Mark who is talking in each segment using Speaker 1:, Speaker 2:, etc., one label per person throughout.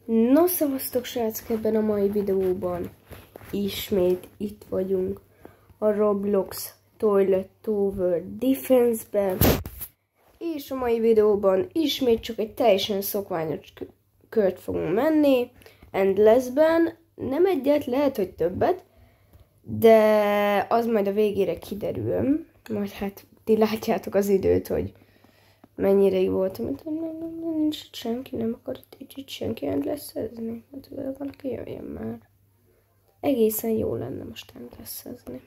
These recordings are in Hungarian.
Speaker 1: No, szevasztok srácok, ebben a mai videóban ismét itt vagyunk a Roblox Toilet Tower Defense-ben, és a mai videóban ismét csak egy teljesen szokványos kört fogunk menni, Endlessben, nem egyet, lehet, hogy többet, de az majd a végére kiderül, majd hát ti látjátok az időt, hogy mennyire voltam, itt nincs itt senki, nem akar itt senki endlessezni, hát valaki jöjjön már. Egészen jó lenne most endlessezni.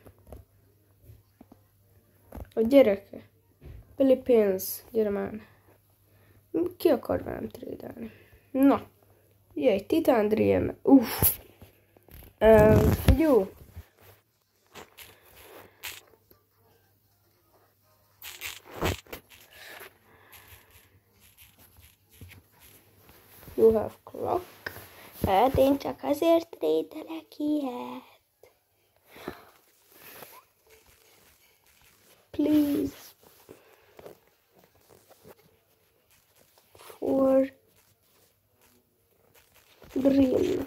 Speaker 1: A gyereke, Billy pénz, gyere már. Ki akar velem trédelni? Na, jöjj, Titan Dream, jó. You have clock. Hát én csak azért trédelek ilyet. Please. For dream.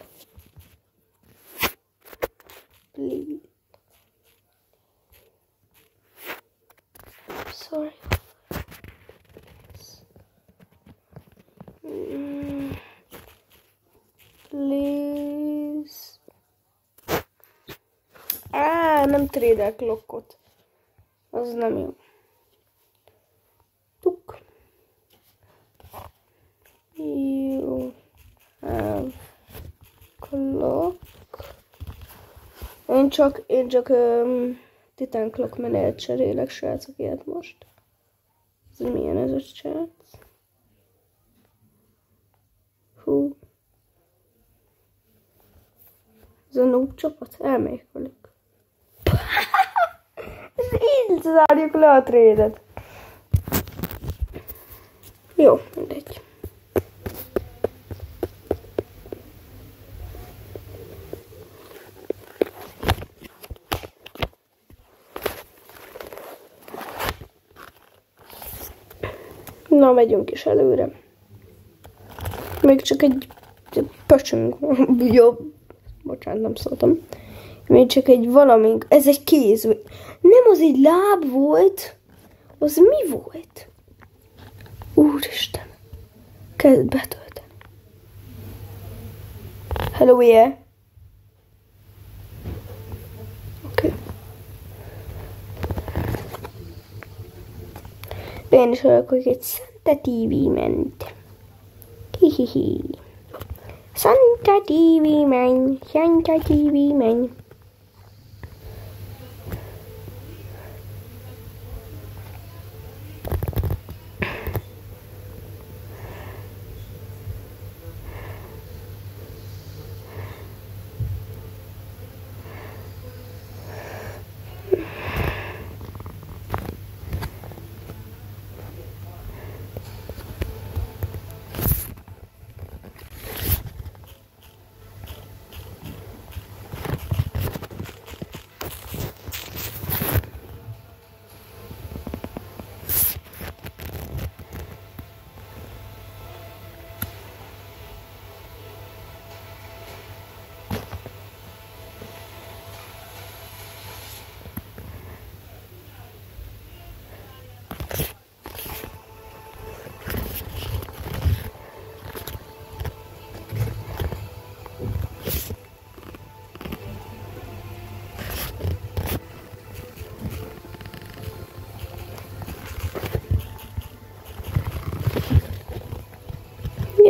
Speaker 1: Please. Sorry. Please. Nem trédel klokkot. Az nem jó. Tuk. You have clock. Én csak Titan Clock menelt cserélek, srácok, ilyet most. Ez milyen ez a srác? Hú. Ez a noob csapat? Elmegyek velük. Így zárjuk le a trédet. Jó, mindegy. Na, megyünk is előre. Még csak egy pöcsünk. Jó. Bocsánat, nem szóltam. Még csak egy valamink. Ez egy kéz. Nem, az egy láb volt. Az mi volt? Úristen. Kezd betölteni. Hello, yeah. Oké. Én is alakulok egy Santa TV ment. Hihihi. Santa TV man, Santa TV man.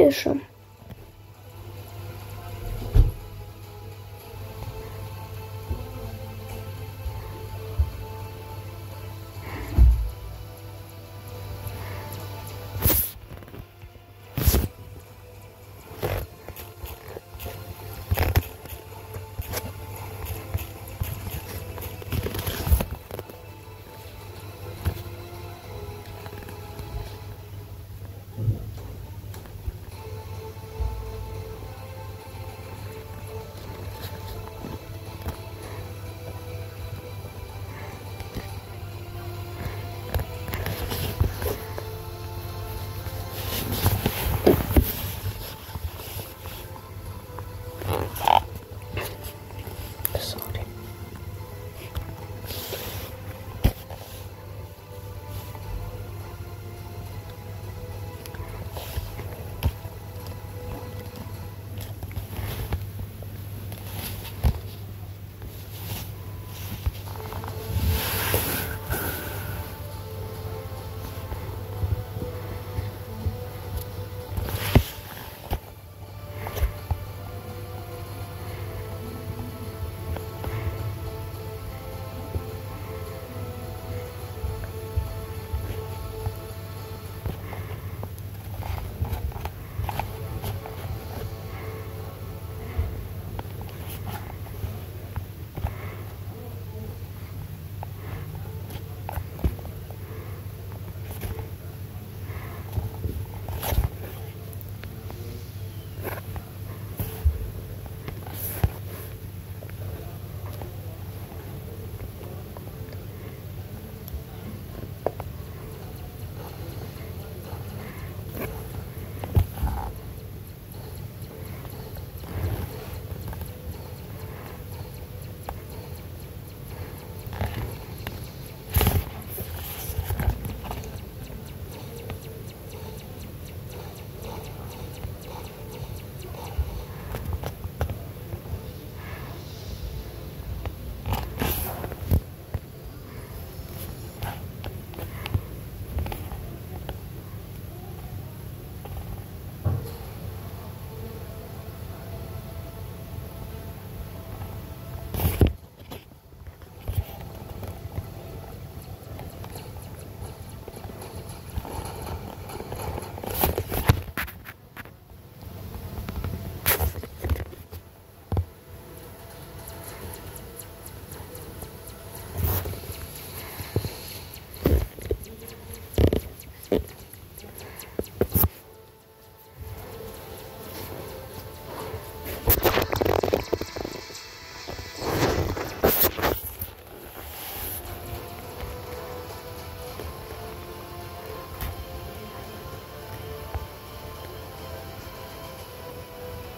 Speaker 1: Sem.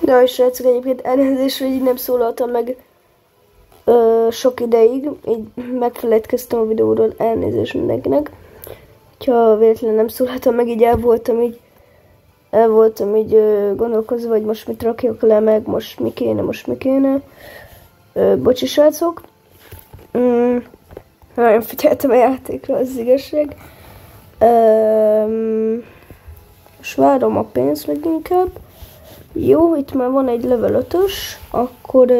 Speaker 1: De és srácok, egyébként elnézést, hogy így nem szólaltam meg sok ideig, így megfeledkeztem a videóról, elnézést mindenkinek. Ha véletlenül nem szólaltam meg, így el voltam így gondolkozva, hogy most mit rakjak le, meg most mi kéne. Bocsi srácok. Nagyon figyeltem a játékra, az igazság. Most várom a pénzt leginkább. Jó, itt már van egy level 5-ös, akkor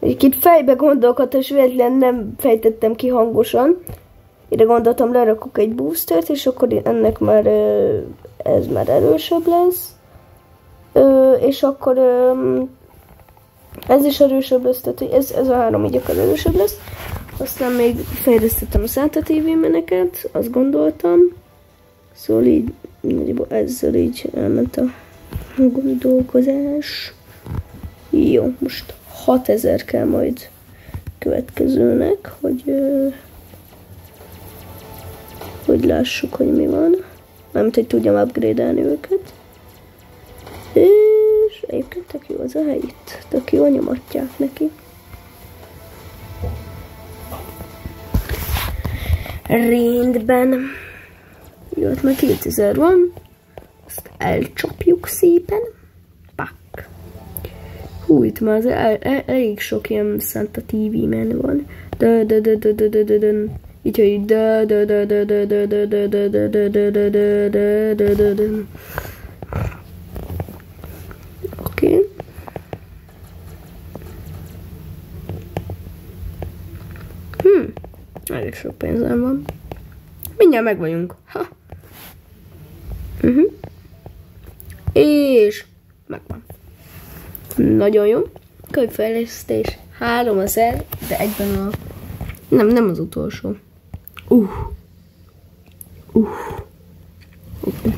Speaker 1: itt fejbe gondolkodtam, és véletlenül nem fejtettem ki hangosan. Ide gondoltam, lerakok egy boostert, és akkor ennek már ez már erősebb lesz. És akkor ez is erősebb lesz, tehát ez a 3 így akkor erősebb lesz. Aztán még fejlesztettem a Santa TV-meneket, azt gondoltam. Szóval így, nagyjából ezzel így elment a gondolkozás. Jó, most 6000 kell majd következőnek, hogy lássuk, hogy mi van. Mármint, hogy tudjam upgrade-elni őket. És egyébként tök jó az a hely itt. Tök jó, nyomatják neki. Rendben. Jó, ott már 2000 van. Azt elcsapjuk szépen. Pak. Hú, itt már az elég sok ilyen Santa TV-men van. Így, hogy oké. Elég sok pénzem van. Mindjárt meg vagyunk. Ha. És megvan. Nagyon jó. Könyvfejlesztés 3000, de egyben a... Nem az utolsó. Okay.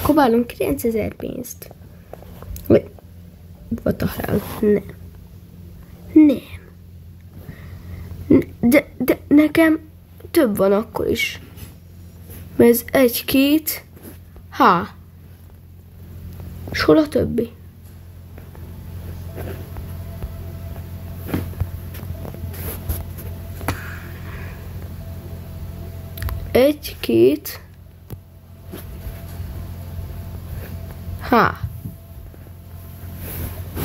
Speaker 1: Kobálunk 9000 pénzt. Vagy... What the hell? Nem. De nekem több van akkor is. Mert ez 1, 2... És hol a többi? Egy, 2...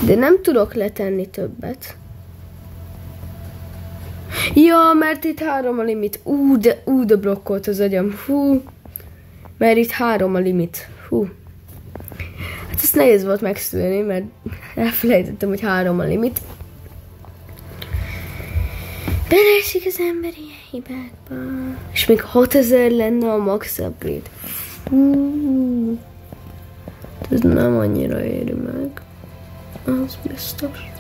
Speaker 1: De nem tudok letenni többet. Ja, mert itt 3 a limit. De blokkolt az agyam. Hú. Mert itt 3 a limit. Hú. Hát ezt nehéz volt megszülni, mert elfelejtettem, hogy 3 a limit. Beleesik az ember ilyen hibákba. És még 6000 lenne a max upgrade. Hú. Ez nem annyira éri meg. Az biztos.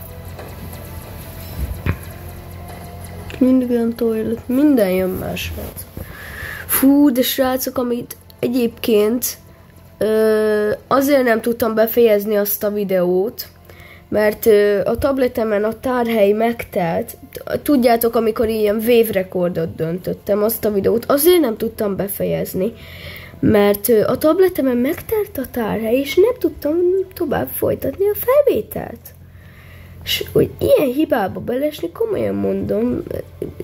Speaker 1: Mindig olyan toilet, minden jön másrác. Fú, de srácok, amit egyébként azért nem tudtam befejezni azt a videót, mert a tabletemen a tárhely megtelt. Tudjátok, amikor ilyen wave rekordot döntöttem, azt a videót azért nem tudtam befejezni, mert a tabletemen megtelt a tárhely, és nem tudtam tovább folytatni a felvételt. És hogy ilyen hibába belesni, komolyan mondom,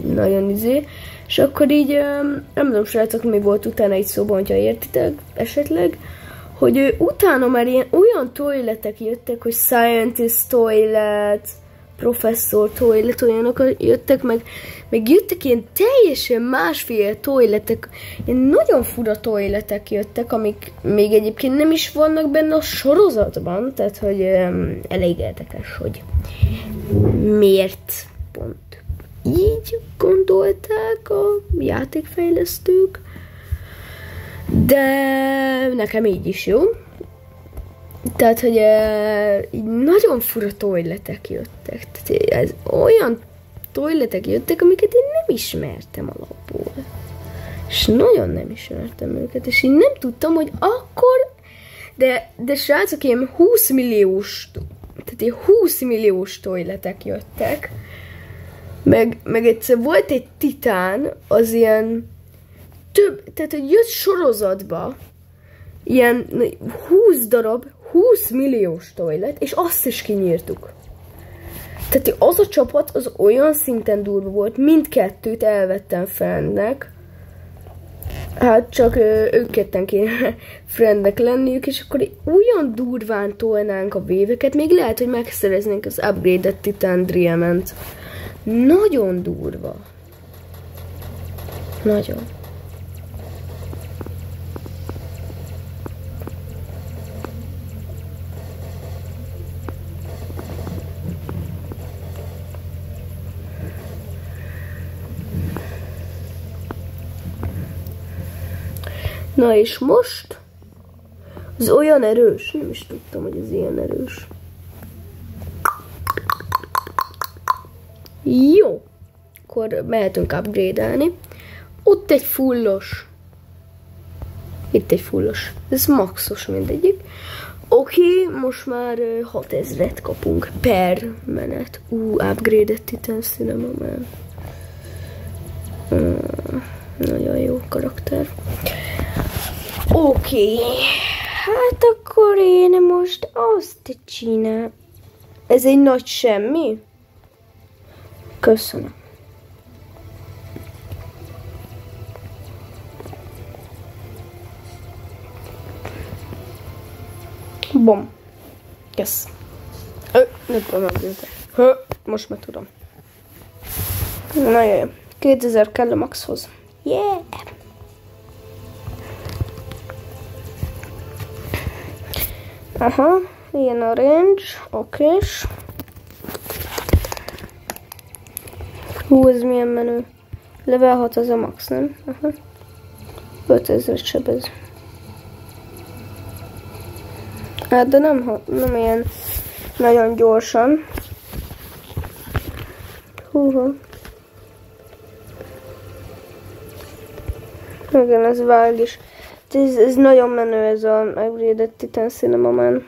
Speaker 1: nagyon és akkor így, nem tudom, srácok, mi volt utána egy szóban, hogyha értitek esetleg, hogy utána már ilyen olyan toiletek jöttek, hogy scientist toilet, professzor toilet, olyanok jöttek, meg jöttek ilyen teljesen másféle toiletek, ilyen nagyon fura toiletek jöttek, amik még egyébként nem is vannak benne a sorozatban, tehát hogy elég érdekes, hogy miért pont így gondolták a játékfejlesztők, de nekem így is jó. Tehát, hogy így nagyon fura toiletek jöttek. Tehát ez olyan toiletek jöttek, amiket én nem ismertem alapból. És nagyon nem ismertem őket, és én nem tudtam, hogy akkor, de srácok, ilyen 20 milliós, tehát ilyen 20 milliós toiletek jöttek, meg egyszer volt egy titán, az ilyen több, tehát hogy jött sorozatba, ilyen 20 darab, 20 milliós toilet, és azt is kinyírtuk. Tehát az a csapat az olyan szinten durva volt, mindkettőt elvettem friendnek. Hát csak ők ketten kéne friendnek lenniük, és akkor olyan durván tolnánk a véveket, még lehet, hogy megszereznénk az upgraded Titan Diamant. Nagyon durva. Nagyon. Na és most az olyan erős, nem is tudtam, hogy ez ilyen erős. Jó, akkor mehetünk upgrade-elni. Ott egy fullos. Itt egy fullos. Ez maxos mindegyik. Oké, most már 6000-et kapunk per menet. Upgraded Titan Cinnamon. Nagyon jó karakter. Oké, hát akkor én most azt csinálom. Ez egy nagy semmi? Köszönöm. Bom. Yes. Nem tudom megnézni. Most már tudom. Na jaj. 2000 kell a maxhoz. Yeah! Aha, ilyen a range, okés. Ez milyen menő. Level 6 az a max, nem? Aha. 5000 sebez. Hát, de nem ilyen nagyon gyorsan. Húha. Igen, ez vág is. Ez nagyon menő, ez a Upgraded Titan Cinnamon.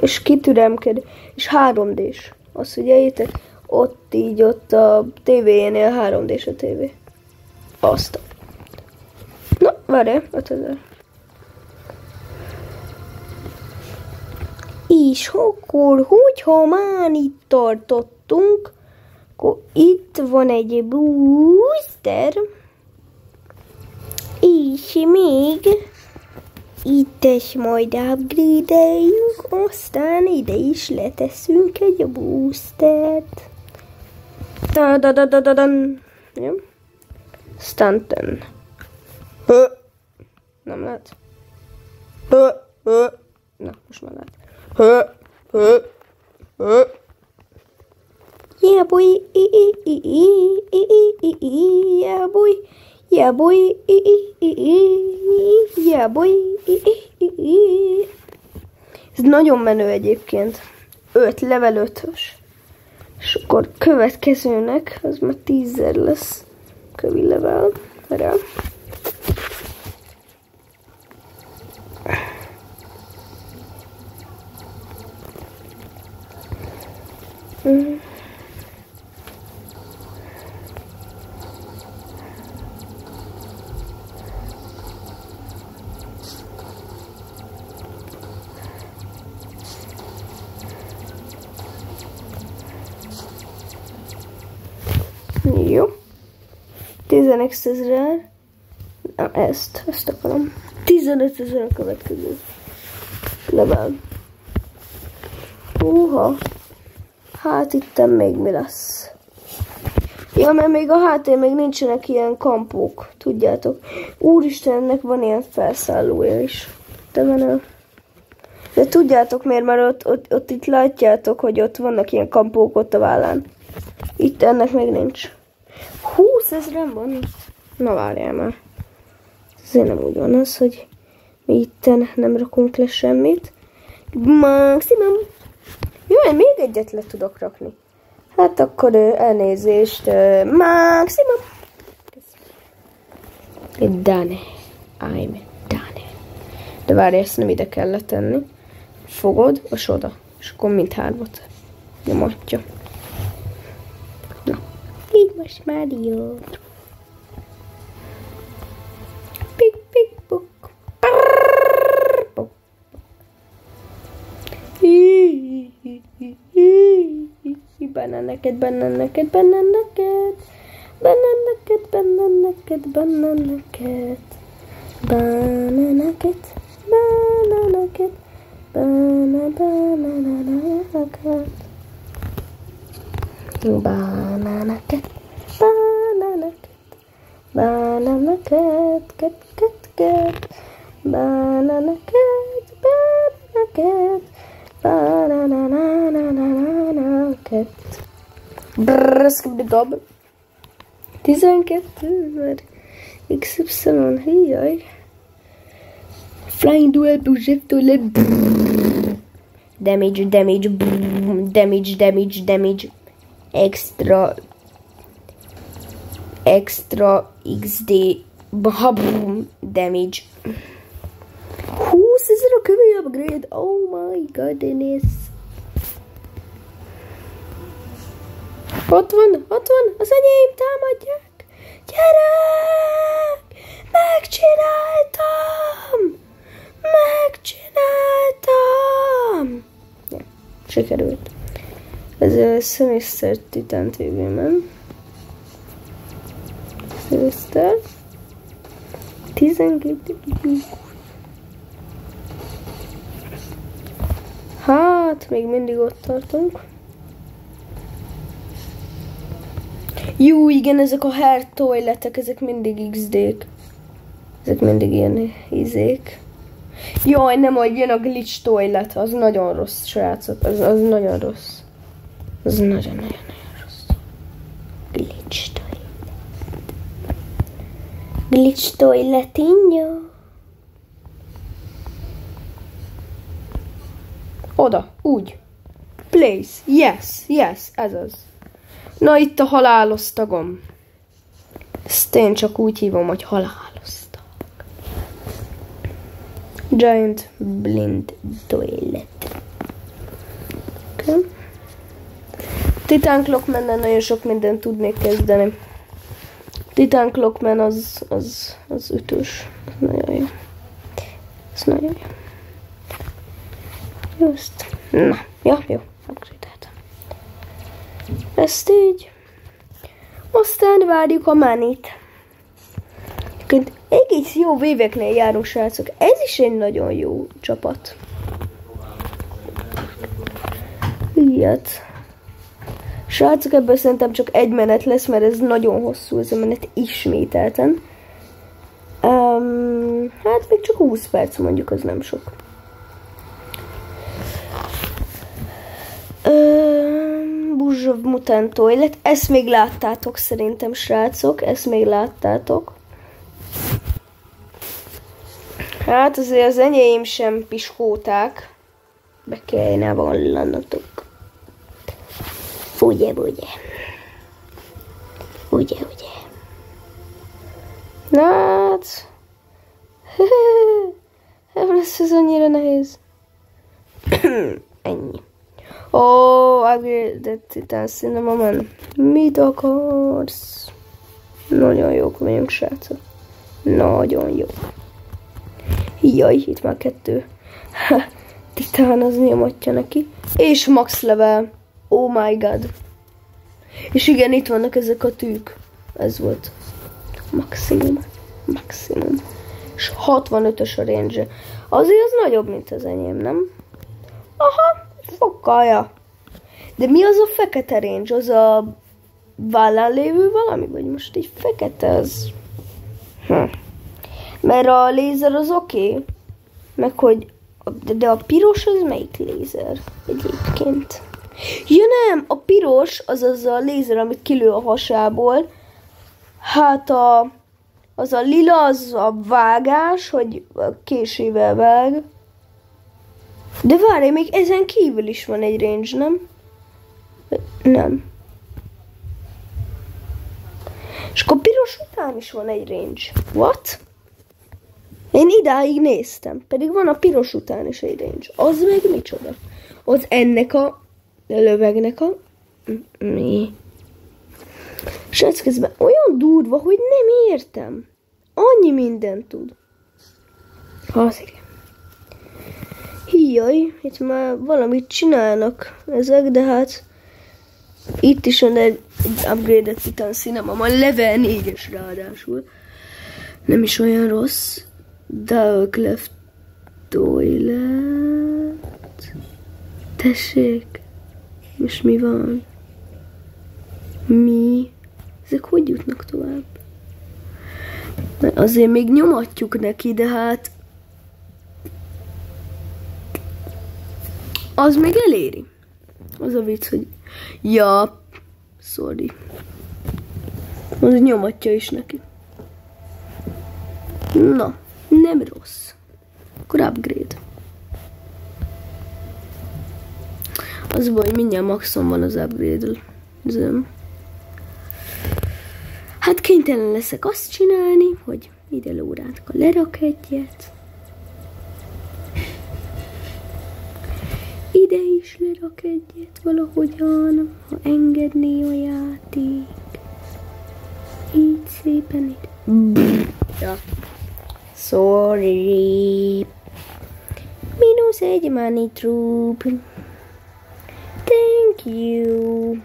Speaker 1: És kitüremked. És 3D-s. Azt figyeljétek, ott így, ott a tévéjénél 3D-s a tévé. Azt. Na, várj, 5000. És akkor, hogyha már itt tartottunk, akkor itt van egy booster, és még itt is majd upgrade-eljük, aztán ide is leteszünk egy boostert. Da-da-da-da-da-dan. Jó? Stunten. Nem lehet. Na, most már lehet. Yeah, boy. Yeah, boy. Yeah, boy. Yeah, boy. Ez nagyon menő egyébként. 5, level 5-ös. És akkor következőnek, az már 10.000 lesz. Kövi level. Rá. Jó. 10x 1000. Na, ezt akarom. 15 000 a következő level. Hát itten még mi lesz? Ja, mert még a hátén még nincsenek ilyen kampók, tudjátok. Úristennek van ilyen felszállója is. De menő. De tudjátok miért, mert ott itt látjátok, hogy ott vannak ilyen kampók ott a vállán. Itt ennek még nincs. 20 000 van itt. Na várjál már. Ezért nem úgy van az, hogy mi itten nem rakunk le semmit. Maximum. Jó, még egyet le tudok rakni. Hát akkor elnézést. Maximum. Done. I'm done. De várj, ezt nem ide kell letenni. Fogod, és oda. És akkor mindhármat nyomatja. Na. Így most már jó. neked, benne neked, benne neked, benne neked, benne neked, benne neked, benne neked, benne neked, benne neked, benne neked, banana cat, cat, cat, cat, banana cat, banana cat. Brrr, skibidi-dob. 12, mert XY, híjaj. Flying duel, projectile, damage, damage, damage, damage, damage, extra XD boom damage. 20 000 kövi upgrade. Oh my goodness. 60, az enyém támadják. Gyerek! Megcsináltam! Ja, sikerült. Ez a Sinister Titan TV-ben. Sinister. 12. Hát, még mindig ott tartunk. Jó, igen, ezek a hair toiletek, ezek mindig XD-k. Ezek mindig ilyen izék. Jaj, nem, hogy jön a glitch toilet, az nagyon rossz, srácok, az nagyon rossz. Az nagyon rossz. Glitch toilet. Glitch toiletinho. Oda, úgy. Place, yes, ez az. Na, itt a halálosztagom. Ezt én csak úgy hívom, hogy halálosztag. Giant blind toilet. Okay. Titan Clockman-nel nagyon sok mindent tudnék kezdeni. Titan Clockman az ütős. Nagyon jó. Ez nagyon jó. Just. Na, jó. Upgrade-eltem. Ezt így. Aztán várjuk a manit. Egész jó véveknél járunk, srácok. Ez is egy nagyon jó csapat. Ilyet. Srácok, ebből szerintem csak egy menet lesz, mert ez nagyon hosszú, ez a menet ismételten. Hát még csak 20 perc mondjuk, az nem sok. Buzsov Mutant Toilet. Ezt még láttátok szerintem, srácok. Ezt még láttátok. Hát azért az enyém sem piskóták. Be kellene vallanatok. Ugye. Na hát... Nem lesz ez annyira nehéz. Ennyi. Upgrade Titan Cinnamon. Mit akarsz? Nagyon jók vagyunk, srácok. Nagyon jó. Jaj, itt már 2. Titán az nyomatja neki. És max level. Oh my god. És igen, itt vannak ezek a tűk. Ez volt. Maximum. És 65-ös a range. Azért az nagyobb, mint az enyém, nem? Aha. Fokalja. De mi az a fekete range? Az a vállán lévő valami? Vagy most így fekete az? Mert a lézer az oké. Meg hogy... De a piros az melyik lézer? Egyébként. Ja nem! A piros az a lézer, amit kilő a hasából. Hát az a lila, az a vágás, hogy a késével vág. De várj, még ezen kívül is van egy range, nem? Nem. És akkor piros után is van egy range. What? Én idáig néztem, pedig van a piros után is egy range. Az meg micsoda? Az ennek a lövegnek a... Mi? Srác, közben olyan durva, hogy nem értem. Annyi mindent tud. Az igen. Híjaj, itt már valamit csinálnak ezek, de hát Itt is van egy upgraded Titan Cinema, a level 4-es ráadásul. Nem is olyan rossz. Double cleft toilet. Tessék. Most mi van? Mi? Ezek hogy jutnak tovább? Azért még nyomatjuk neki, de hát az még eléri. Az a vicc, hogy ja, sorry. Az nyomatja is neki. Na, nem rossz. Akkor upgrade. Az baj, mindjárt maxon van az upgrade-zőm. Hát kénytelen leszek azt csinálni, hogy ide Lórátka lerak egyet. Ide is lerak egyet valahogyan, ha engedné a játék. Így szépen ide. Ja. Sorry. -1 money troop. Thank you.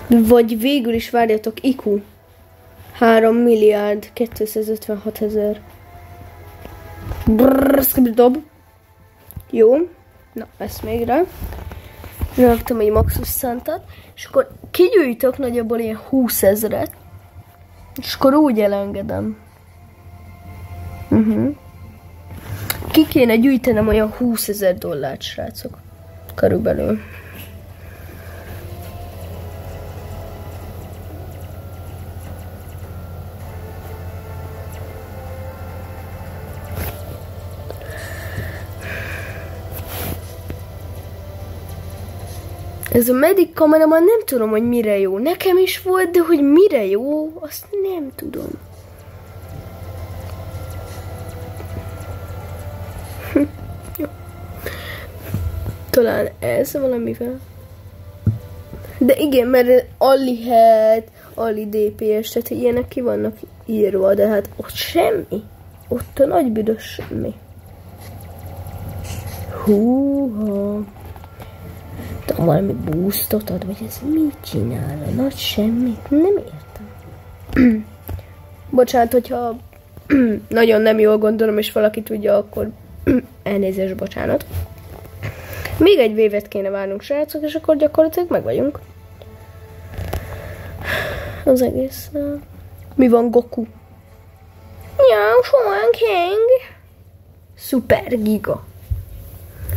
Speaker 1: Vagy végül is várjatok, IQ. 3.256.000. Brrrr, jó. Na, ezt még rá. Raktam egy maxus szántat, és akkor kigyűjtök nagyjából ilyen 20.000-et, és akkor úgy elengedem. Ki kéne gyűjtenem olyan 20.000 dollárt, srácok. Körülbelül. Ez a medic kameraman nem tudom, hogy mire jó. Nekem is volt, de hogy mire jó, azt nem tudom. Jó. Talán ez valamivel. De igen, mert Ali head, Ali DPS, tehát ilyenek ki vannak írva, de hát ott semmi. Ott a nagy büdös semmi. Húha. Valami boostot ad, vagy ez mit csinál? A nagy semmit? Nem értem. Bocsánat, hogyha nagyon nem jól gondolom, és valaki tudja, akkor elnézést, bocsánat. Még egy vévet kéne várnunk, srácok, és akkor gyakorlatilag meg vagyunk. Az egész. Mi van, Goku? Ja, Swan King. Super giga.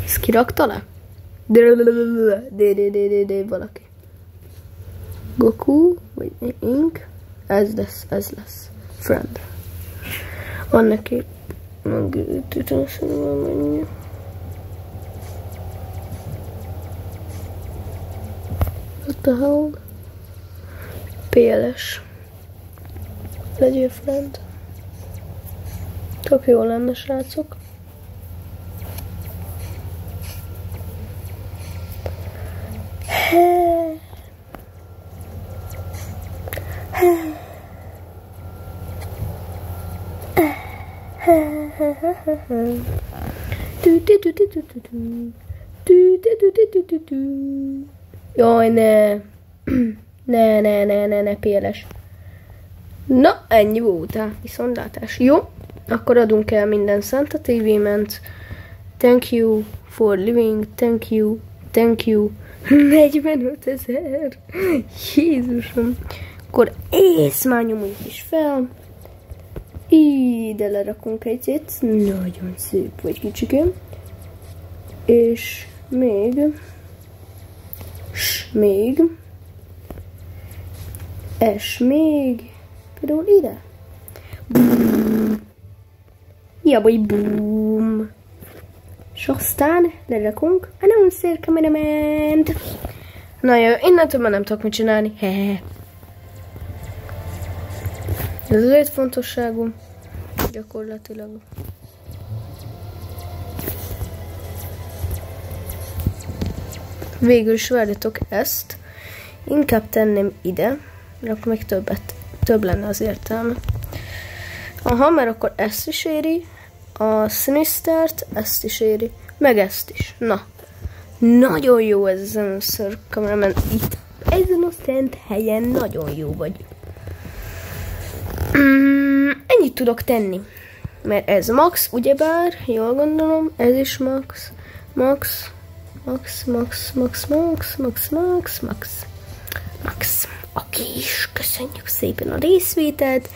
Speaker 1: Ezt kirakta le? De valaki. Goku, vagy Ink. Ez lesz. Friend. Van neki. What the hell? PLS. Legyél friend. Tök jó lenne, srácok. Jaj, ne. Ne, PLS. Na, ennyi volt, viszontlátás. Jó, akkor adunk el minden Santa TV-ment. Thank you for living, thank you. 45.000. Jézusom. Akkor már nyomjuk is fel. Ide lerakunk egyet. Nagyon szép vagy, kicsikém. És még. Például ide. Ja, vagy boom. És aztán lerakunk a non-szér kamerament. Na jó, innentől már nem tudok mit csinálni. Ez az létfontosságú. Gyakorlatilag. Végül is várjatok ezt. Inkább tenném ide, mert akkor még több lenne az értelme. Aha, mert akkor ezt is éri. A Sinistert, ezt is éri. Meg ezt is. Na. Nagyon jó ez az először kameraman. Itt ezen a szent helyen nagyon jó vagy. Ennyit tudok tenni. Mert ez max, ugyebár, jól gondolom, ez is max. Max. Oké, és köszönjük szépen a részvételt.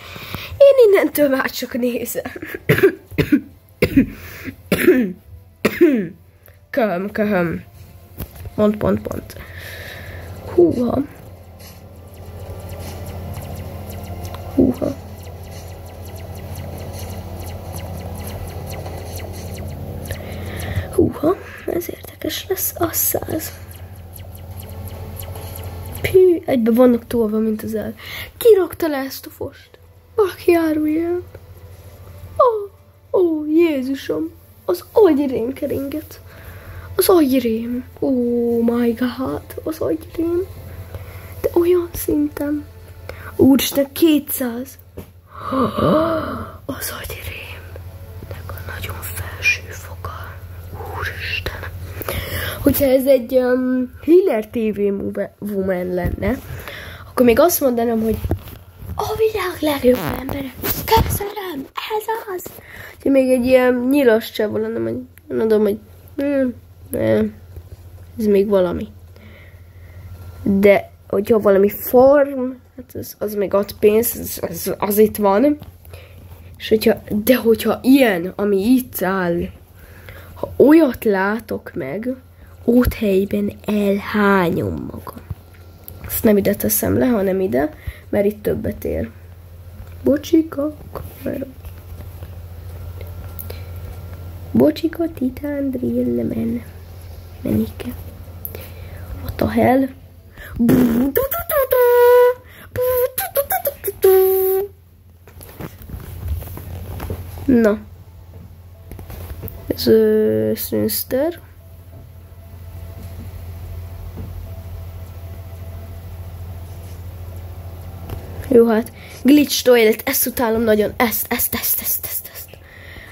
Speaker 1: Én innentől már csak nézem. Köhöm. Pont. Húha. Húha, ez érdekes lesz, az 100. Pű, egybe vannak tolva, mint az el. Ki rakta le ezt a fost? Valaki árulja el. Ó, Jézusom, az agyrém keringet. Az agyrém. Oh my god, az agyrém. De olyan szinten. Úristen, 200. Az agyrém. De a nagyon felső foka. Úristen. Hogyha ez egy Hiller TV Woman lenne, akkor még azt mondanám, hogy a világ legjobb embere. Köszönöm, ez az. Ha még egy ilyen nyilas csávó lenne, hogy mondom, hogy ez még valami. De hogyha valami form, hát az még ad pénz, az itt van. És hogyha ilyen, ami itt áll, ha olyat látok meg, ott helyben elhányom magam. Azt nem ide teszem le, hanem ide, mert itt többet ér. Bocsika, kamera. Bocsika, titán, drill, menike. What the hell? Na. Ez Sinister. Jó, hát Glitch Toilet, ezt utálom nagyon, ezt.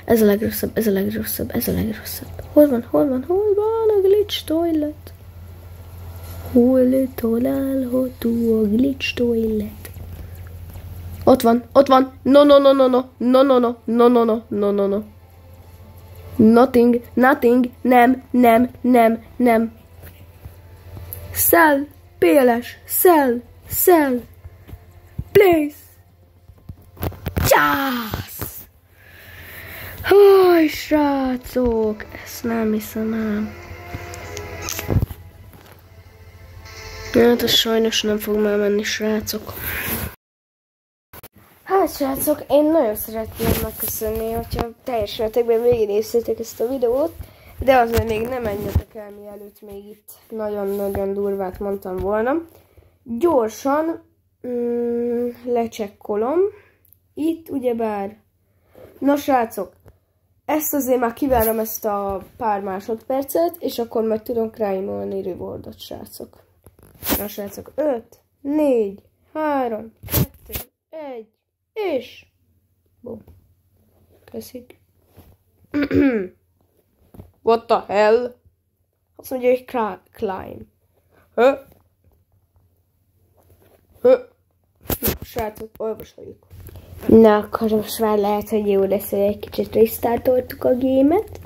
Speaker 1: Ez a legrosszabb. Hol van a Glitch Toilet? Hol található a Glitch Toilet? Ott van. No. Nothing, nem. Sell, PLS, sell. Please. Yes! Haj, srácok, ezt nem hiszem el. Hát, ez sajnos nem fog már menni, srácok. Hát, srácok, én nagyon szeretném megköszönni, hogyha teljes mértékben végignéztétek ezt a videót, de azért még nem menjetek el, mielőtt még itt nagyon-nagyon durvát mondtam volna. Gyorsan lecsekkolom. Itt ugyebár. Na srácok, ezt azért már kivárom ezt a pár másodpercet, és akkor majd tudunk ráimolni rewardot, srácok. Na srácok, 5, 4, 3, 2, 1, és bum. Köszik. What the hell? Azt mondja, hogy climb. Srácok, olvasoljuk. Na, akkor most már lehet, hogy jó lesz, hogy egy kicsit restartoltuk a gémet.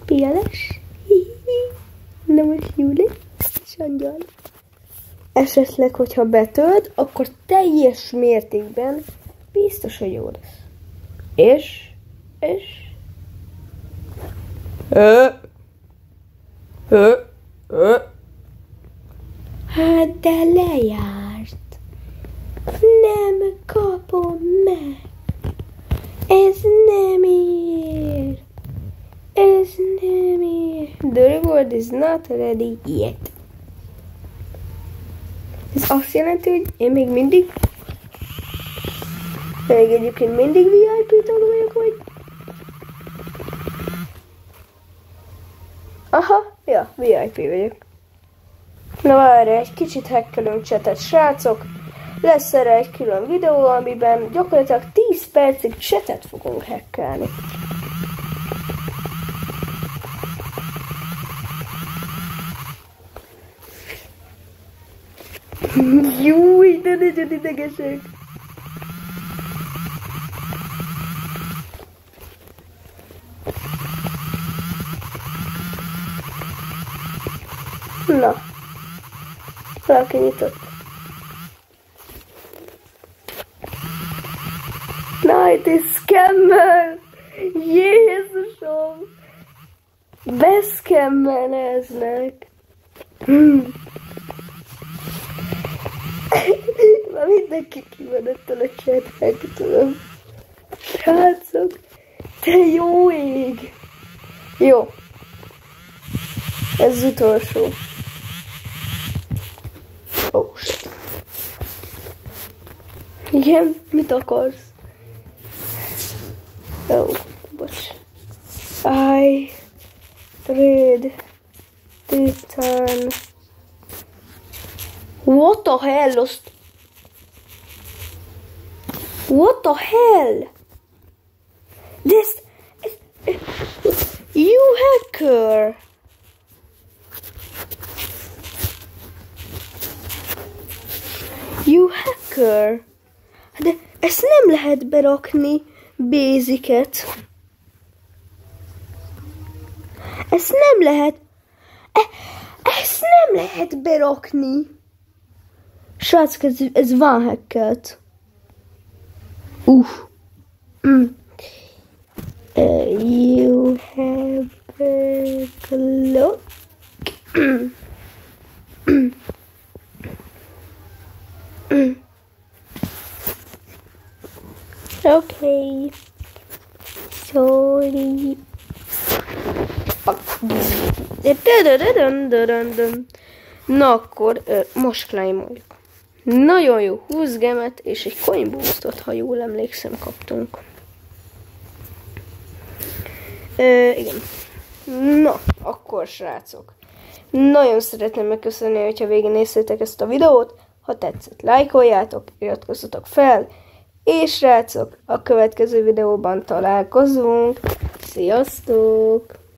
Speaker 1: PLS. Na most jó lesz. Sangyal. Esetleg, hogyha betölt, akkor teljes mértékben biztos, hogy jó lesz. És. Hát de lejárt. Nem kapom meg. Ez nem ér. The reward is not ready yet. Ez azt jelenti, hogy én még mindig egyébként mindig VIP tag vagyok, vagy? Aha, ja, VIP vagyok. Na várj, egy kicsit hackelünk chatet, srácok. Lesz erre egy külön videó, amiben gyakorlatilag 10 percig chatet fogunk hackelni. Júj, de nagyon idegesek. Na. Valaki nyitott. Night is scammer! Jézusom! Beszkemmeleznek! Már mindenki kimenett a chatnek, tudom. Srácok, te jó ég! Jó. Ez az utolsó. Oh, shit. Igen, mit akarsz? Ó, bocs. I trade Titan. What the hell? What the hell? This... You hacker! You hacker! De ezt nem lehet berakni, Basic-et. Ezt nem lehet... Ezt nem lehet berakni. Srácok, ez van hackelt. You have a clock. Okay. Sorry. Na akkor, most claimoljuk. Nagyon jó, 20 gemet és egy coin boostot, ha jól emlékszem, kaptunk. Igen. Na, akkor srácok. Nagyon szeretném megköszönni, hogyha végignéztétek ezt a videót. Ha tetszett, lájkoljátok, iratkozzatok fel. És srácok, a következő videóban találkozunk. Sziasztok!